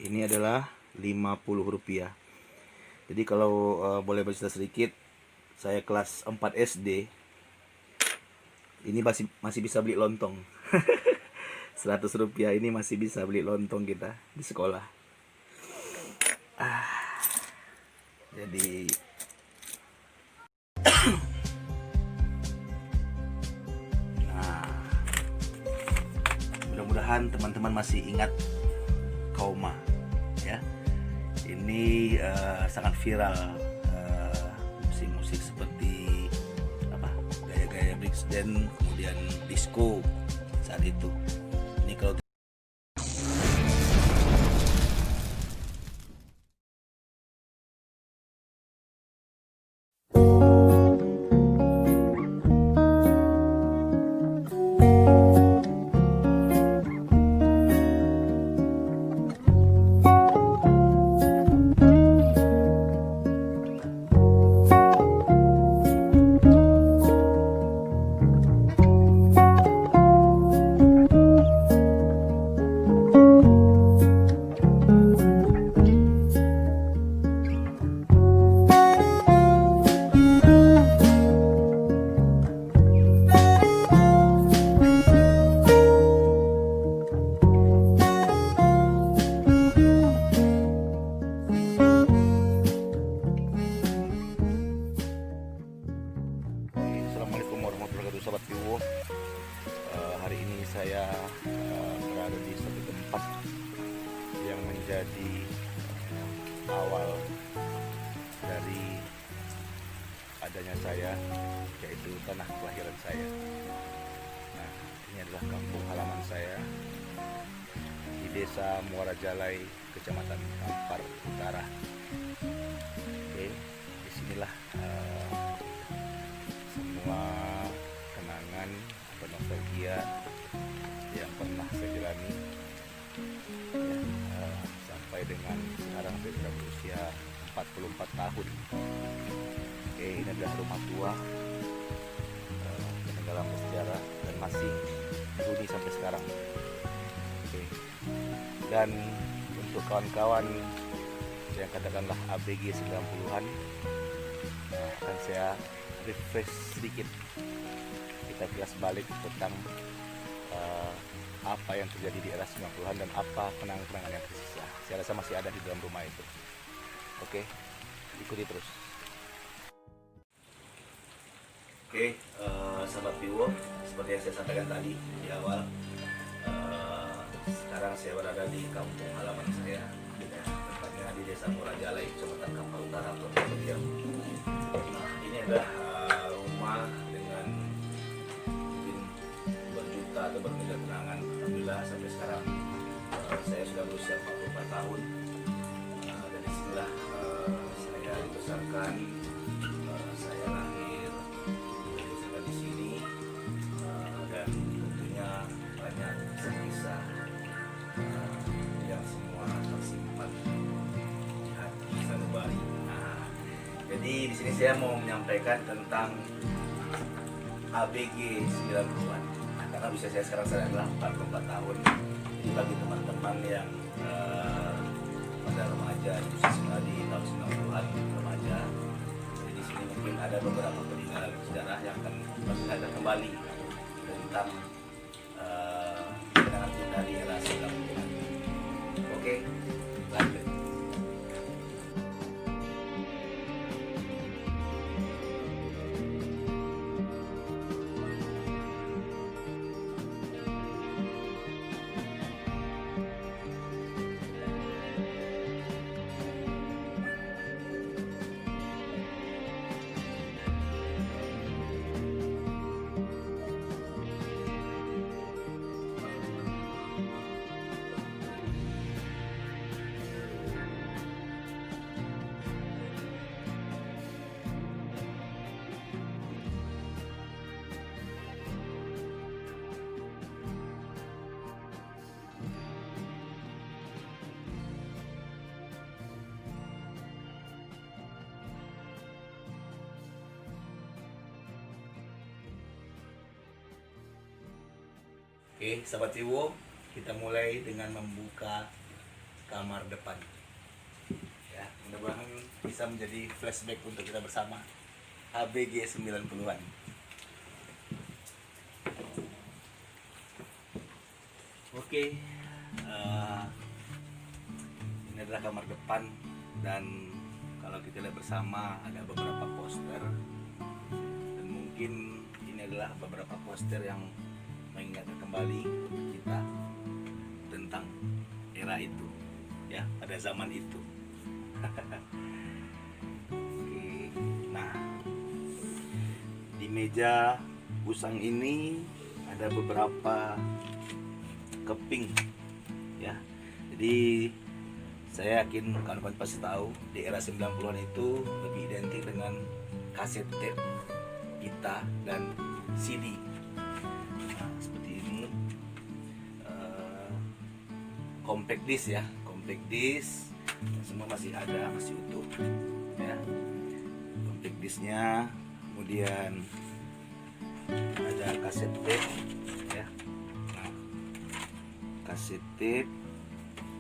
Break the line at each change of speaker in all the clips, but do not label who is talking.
ini adalah Rp50. Jadi kalau boleh bercerita sedikit, saya kelas 4 SD, ini masih bisa beli lontong. Rp100 ini masih bisa beli lontong kita di sekolah. Jadi mudah-mudahan teman-teman masih ingat Kauma ya. Ini sangat viral, musik-musik seperti apa, gaya-gaya breakdance, kemudian disco saat itu. Ini kalau Assalamualaikum warahmatullahi wabarakatuh, Sobat Viwo. Hari ini saya berada di satu tempat yang menjadi awal dari adanya saya, yaitu tanah kelahiran saya. Nah, ini adalah kampung halaman saya di Desa Muara Jalai, Kecamatan Kampar Utara. Oke, disinilah semua kenangan atau nostalgia yang pernah saya jalani ya, sampai dengan sekarang saya sudah berusia 44 tahun. Oke, ini adalah rumah tua yang dalam sejarah dan masih dihuni sampai sekarang. Oke, dan untuk kawan-kawan yang katakanlah ABG 90-an, akan saya refresh sedikit, kita kilas balik tentang apa yang terjadi di era 90-an dan apa kenangan-kenangan yang tersisa. Saya rasa masih ada di dalam rumah itu. Oke, ikuti terus. Oke, sahabat Viwo, seperti yang saya sampaikan tadi di awal, sekarang saya berada di kampung halaman saya, tepatnya di Desa Muara Jalai, Kecamatan Kampar Utara, Provinsi Riau. Ini adalah rumah dengan mungkin berjuta atau bermiliar kenangan. Alhamdulillah sampai sekarang saya sudah berusia 44 tahun. Dari sinilah saya dibesarkan, saya lahir di sini, dan tentunya banyak kisah yang semua tersimpan di hati sanubari. Jadi di sini saya mau menyampaikan tentang ABG 90-an. Karena usia saya sekarang adalah 44 tahun. Jadi bagi teman-teman yang pada remaja itu di tahun 90-an remaja, jadi di sini mungkin ada beberapa peninggalan sejarah yang akan kita kembali tentang kenangan kita di era 90-an. Oke, lanjut. Oke, sahabat Viwo, kita mulai dengan membuka kamar depan. Ya, mudah-mudahan bisa menjadi flashback untuk kita bersama ABG 90-an. Oke, ini adalah kamar depan, dan kalau kita lihat bersama ada beberapa poster, dan mungkin ini adalah beberapa poster yang mengingatkan kembali kita tentang era itu, ya, pada zaman itu. Oke, nah di meja usang ini ada beberapa keping, ya. Jadi saya yakin kawan-kawan pasti tahu di era 90-an itu lebih identik dengan kaset tape, pita, dan CD. Nah, seperti ini, compact disc, ya, compact disc, semua masih ada, masih utuh, ya, compact discnya. Kemudian ada kaset tape, ya, nah, kaset tape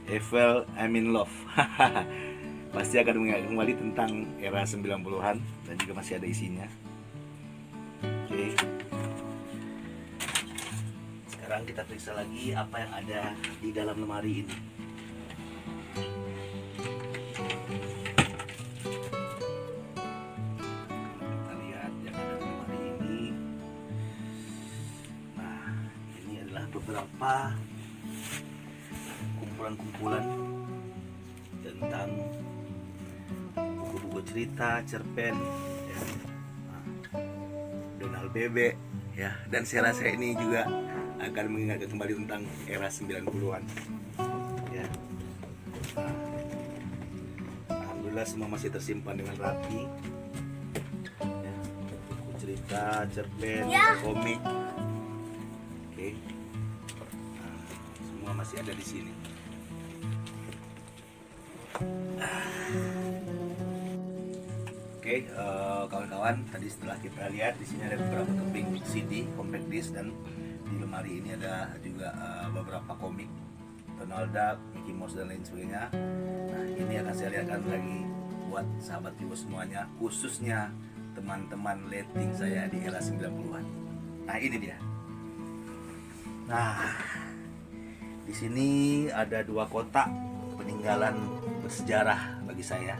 Eiffel I'm in Love. Pasti akan mengingat kembali tentang era 90-an, dan juga masih ada isinya. Oke. Sekarang kita periksa lagi apa yang ada di dalam lemari ini. Kita lihat yang ada di lemari ini. Nah, ini adalah beberapa kumpulan tentang buku-buku cerita, cerpen, ya. Nah, Donald Bebek, ya, dan saya rasa ini juga akan mengingatkan kembali tentang era 90-an, ya. Nah, alhamdulillah semua masih tersimpan dengan rapi, ya. Buku cerita, cerpen, komik, oke. Nah, semua masih ada di sini. Oke, kawan-kawan, tadi setelah kita lihat di sini ada beberapa keping CD, compact disc, dan di lemari ini ada juga beberapa komik Donald Duck, Mickey Mouse, dan lain sebagainya. Nah, ini akan saya lihatkan lagi buat sahabat Vivo semuanya, khususnya teman-teman letting saya di era 90-an. Nah, ini dia. Nah, di sini ada dua kotak peninggalan bersejarah bagi saya,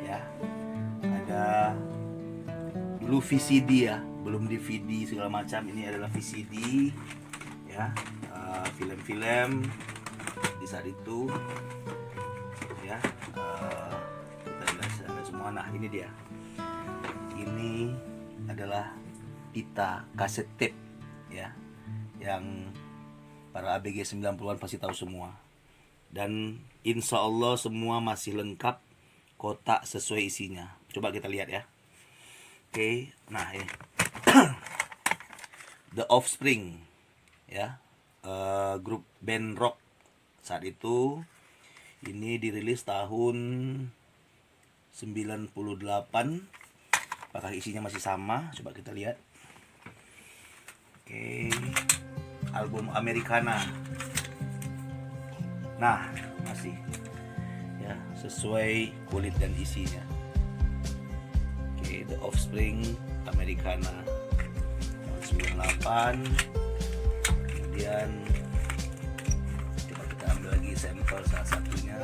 ya. Ada dulu VCD, ya, belum DVD segala macam. Ini adalah VCD, ya, film-film di saat itu, ya. Kita lihat ada semua. Nah, ini dia. Ini adalah pita kaset tape, ya, yang para ABG 90-an pasti tahu semua. Dan insya Allah semua masih lengkap, kotak sesuai isinya. Coba kita lihat, ya. Oke, nah ini The Offspring, ya, grup band rock saat itu. Ini dirilis tahun 98. Apakah isinya masih sama? Coba kita lihat. Oke, album Americana. Nah, masih, ya, sesuai kulit dan isinya. Oke, The Offspring Americana tahun 98. Kemudian coba kita ambil lagi sampel salah satunya.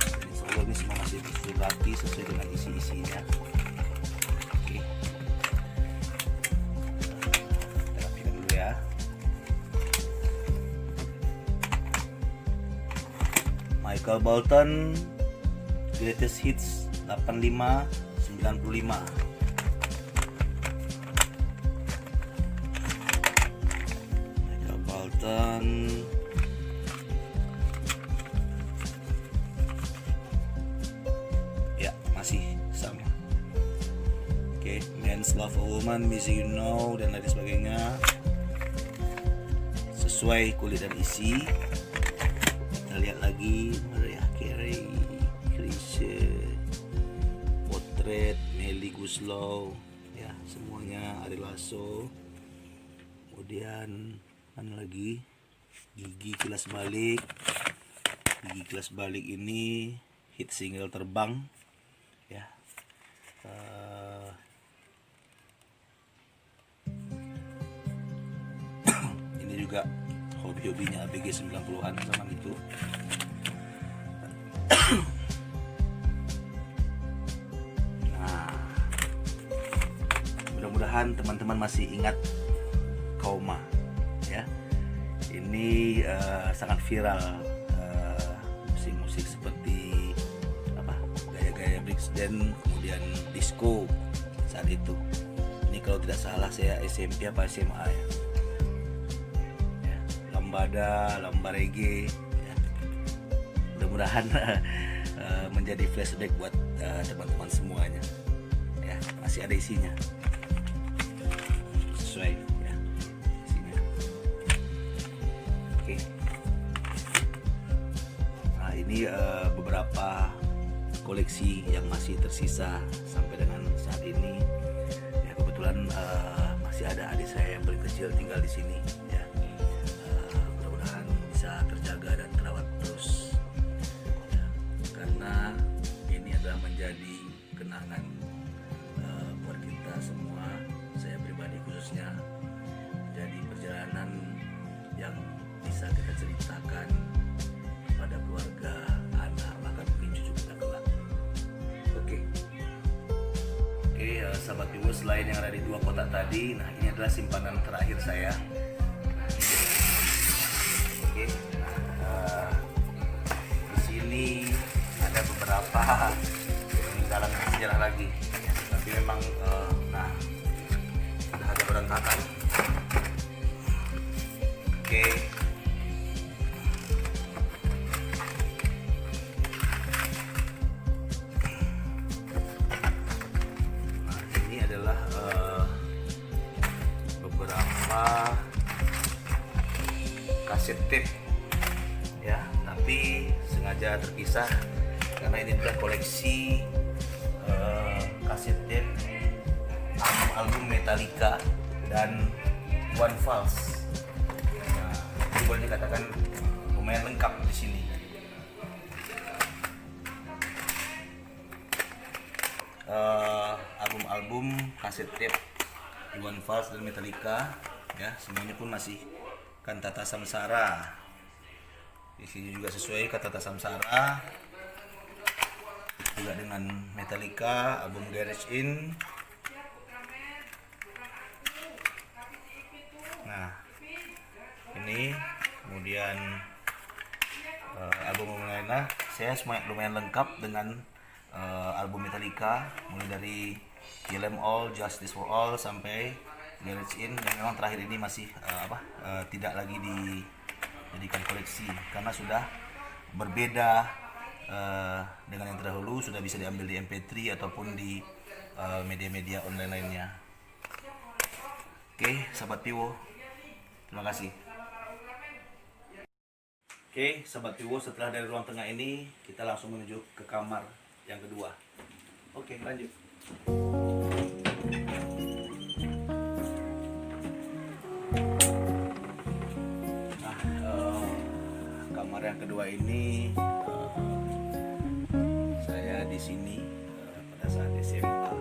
Dan insya Allah ini semua masih rapi sesuai dengan isi-isinya. Oke, kita rapikan dulu, ya. Michael Bolton Greatest Hits 85-95. Michael Bolton. Ya, masih sama. Oke, Men's Love a Woman, Music You Know, dan lain sebagainya. Sesuai kulit dan isi. Kita lihat lagi Mariah Carey, Chrisye, Potret, Melly Guslow, ya, semuanya. Ari Lasso. Kemudian mana lagi? Gigi Kilas Balik. Gigi kelas balik ini hit single terbang ya. Ini juga hobi-hobinya ABG 90-an zaman itu. Nah, mudah-mudahan teman-teman masih ingat Kaoma ya. Ini sangat viral, musik-musik seperti apa, gaya-gaya breakdance, kemudian disco saat itu. Ini kalau tidak salah saya SMP apa SMA ya. Lambada, lamba reggae ya. Mudah-mudahan menjadi flashback buat teman-teman semuanya ya. Masih ada isinya sesuai ya isinya. Oke. Nah, ini beberapa koleksi yang masih tersisa sampai dengan saat ini ya. Kebetulan masih ada adik saya yang paling kecil tinggal di sini ya. Mudah-mudahan bisa terjaga dan terawat terus ya, karena ini adalah menjadi kenangan buat kita semua, saya pribadi khususnya. Jadi perjalanan yang bisa kita ceritakan pada keluarga, anak, bahkan mungkin cucu kita kelak. Oke, sahabat Vivo, selain yang ada di 2 kotak tadi, nah ini adalah simpanan terakhir saya. Oke, di sini ada beberapa peninggalan sejarah lagi, tapi memang nah sudah agak berantakan. Oke. Nah, ini adalah beberapa kaset tape ya, tapi sengaja terpisah karena ini adalah koleksi kaset tape album Metallica dan One Falls. Nah, ini boleh dikatakan lumayan lengkap di sini. Album-album kaset tape One Falls dan Metallica ya, semuanya pun masih Kantata Samsara. Di sini juga sesuai Kantata Samsara, juga dengan Metallica, album Garage In. Nah, ini kemudian album lainnya saya lumayan lengkap dengan album Metallica, mulai dari Kill 'Em All, Justice for All sampai Garage In, dan memang terakhir ini masih tidak lagi dijadikan koleksi karena sudah berbeda dengan yang terdahulu, sudah bisa diambil di MP3 ataupun di media-media online lainnya. Oke, sahabat Vivo, terima kasih. Oke, sahabat Vivo, setelah dari ruang tengah ini kita langsung menuju ke kamar yang kedua. Oke, lanjut. Nah, kamar yang kedua ini saya di sini pada saat SMA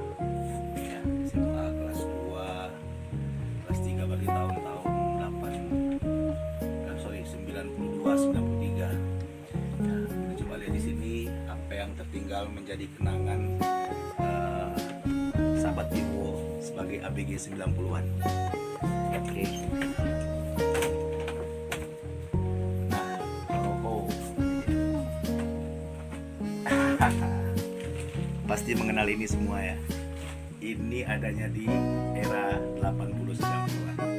ya, SMA kelas 2, kelas 3 bagi tahun-tahun 92, 93. Nah, kita coba lihat di sini apa yang tertinggal menjadi kenangan sahabat Vivo sebagai ABG 90-an. Oke. Pasti mengenal ini semua ya. Ini adanya di era 80-90-an.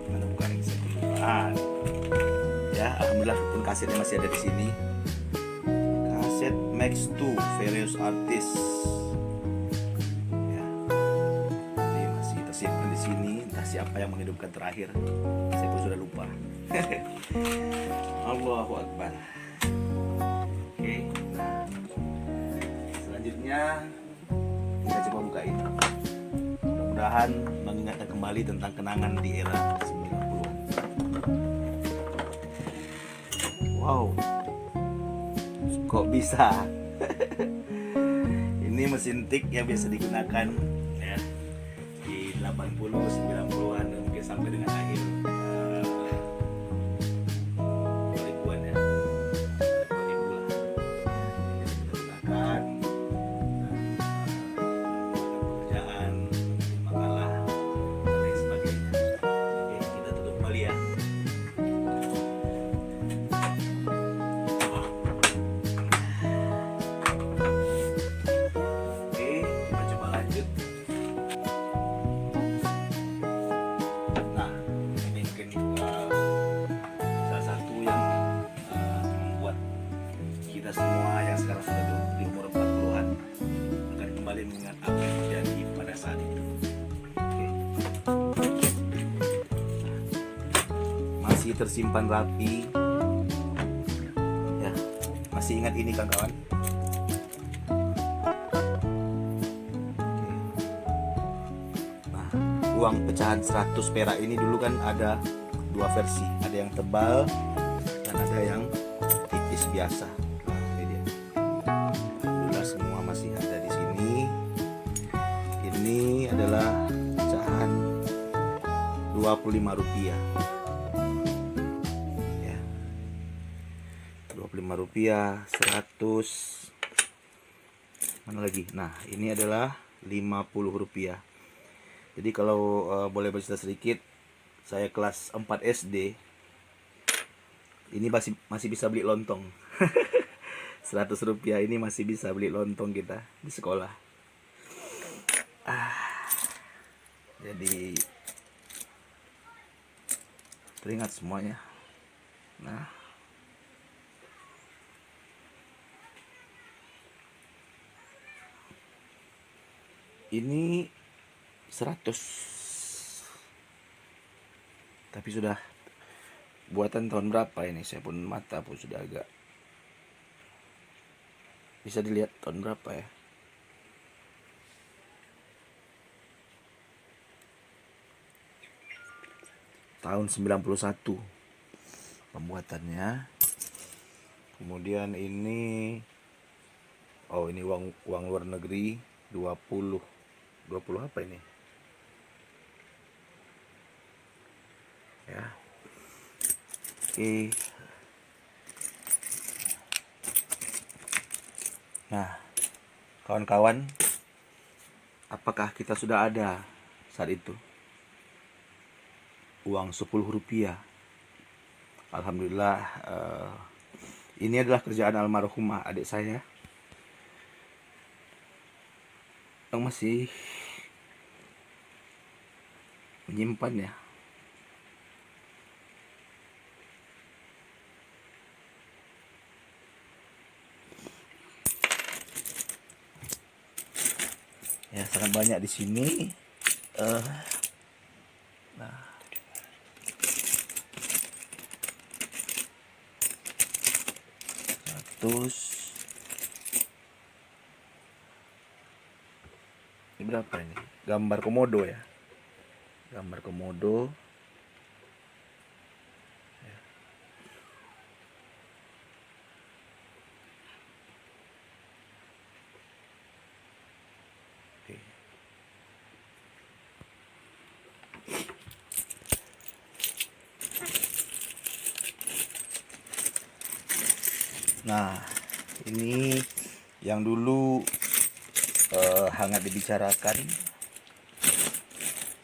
Mana bukan yang ya, alhamdulillah pun kasetnya masih ada di sini. Kaset Max 2 Various Artists. Ya. Jadi masih tersimpan di sini. Entah siapa yang menghidupkan terakhir. Saya pun sudah lupa. Allahu Akbar. Oke. Nah, selanjutnya kita coba buka ini. Mudah-mudahan mengingatkan kembali tentang kenangan di era 90-an. Wow, Kok bisa? Ini mesin tik yang biasa digunakan ya di 80, 90-an mungkin sampai dengan akhir 2000-an ya. 2000 lah. Biasa kita gunakan pekerjaan, makalah dan lain sebagainya. Oke, kita tutup kembali ya. Kita semua yang sekarang sudah di umur 40-an akan kembali mengingat apa yang terjadi pada saat itu. Oke. Masih tersimpan rapi ya, masih ingat ini kawan-kawan. Nah, uang pecahan 100 perak ini dulu kan ada dua versi, ada yang tebal dan ada yang tipis biasa. Semua masih ada di sini. Ini adalah pecahan Rp25 ya. Rp25, 100. Mana lagi? Nah, ini adalah Rp50. Jadi kalau boleh bercerita sedikit, saya kelas 4 SD. Ini masih bisa beli lontong. Rp100 ini masih bisa beli lontong kita di sekolah. Jadi teringat semuanya. Nah, ini 100, tapi sudah buatan tahun berapa ini? Saya pun mata pun sudah agak bisa dilihat tahun berapa ya. Tahun 91 pembuatannya. Kemudian ini ini uang luar negeri 20 apa ini ya. Oke. Nah, kawan-kawan, apakah kita sudah ada saat itu uang Rp10? Alhamdulillah, ini adalah kerjaan almarhumah adik saya yang masih menyimpannya. Ya, sangat banyak di sini. Nah, terus ini berapa ini? Gambar komodo ya. Gambar komodo. Ya. Oke. Nah, ini yang dulu hangat dibicarakan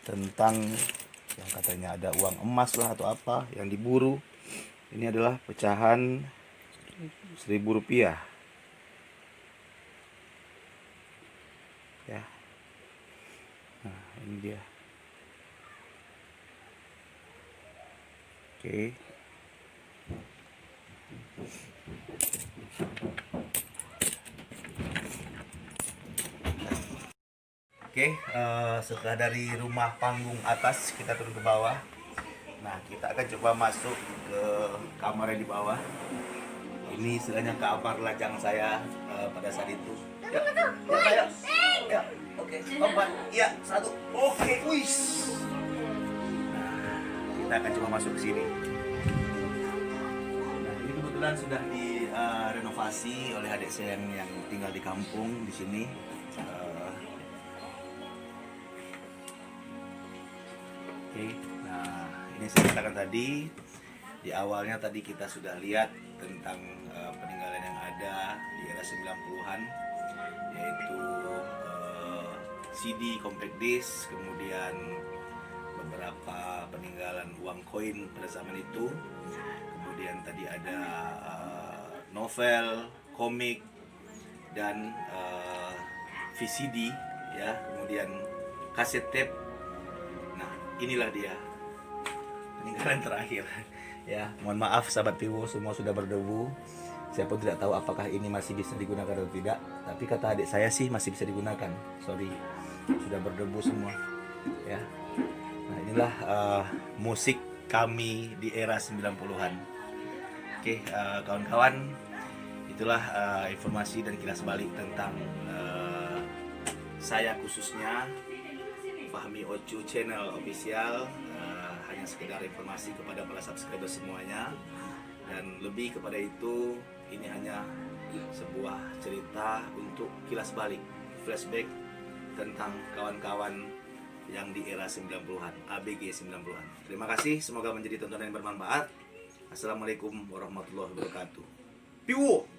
tentang yang katanya ada uang emas lah atau apa yang diburu. Ini adalah pecahan Rp1.000 ya. Nah, ini dia. Oke. Oke, setelah dari rumah panggung atas kita turun ke bawah. Nah, kita akan coba masuk ke kamar yang di bawah. Ini istilahnya kamar lajang saya pada saat itu. Ya, ya, ya. Oke, 4, ya, 1. Oke, wis. Nah, kita akan coba masuk ke sini. Nah, ini kebetulan sudah renovasi oleh adik saya yang tinggal di kampung di sini. Oke, nah ini saya katakan tadi di awalnya tadi kita sudah lihat tentang peninggalan yang ada di era 90-an, yaitu CD, compact disc, kemudian beberapa peninggalan uang koin pada zaman itu. Kemudian tadi ada novel, komik, dan VCD, ya. Kemudian kaset tape. Nah, inilah dia peninggalan terakhir. Ya, mohon maaf sahabat Piwo, semua sudah berdebu. Saya pun tidak tahu apakah ini masih bisa digunakan atau tidak. Tapi kata adik saya sih masih bisa digunakan. Sorry, sudah berdebu semua. Ya. Nah, inilah musik kami di era 90-an. Oke, kawan-kawan, itulah informasi dan kilas balik tentang saya khususnya Fahmi Ocu Channel Official. Hanya sekedar informasi kepada para subscriber semuanya, dan lebih kepada itu, ini hanya sebuah cerita untuk kilas balik, flashback tentang kawan-kawan yang di era 90-an, ABG 90-an. Terima kasih, semoga menjadi tontonan yang bermanfaat. Assalamualaikum warahmatullahi wabarakatuh. Piwo!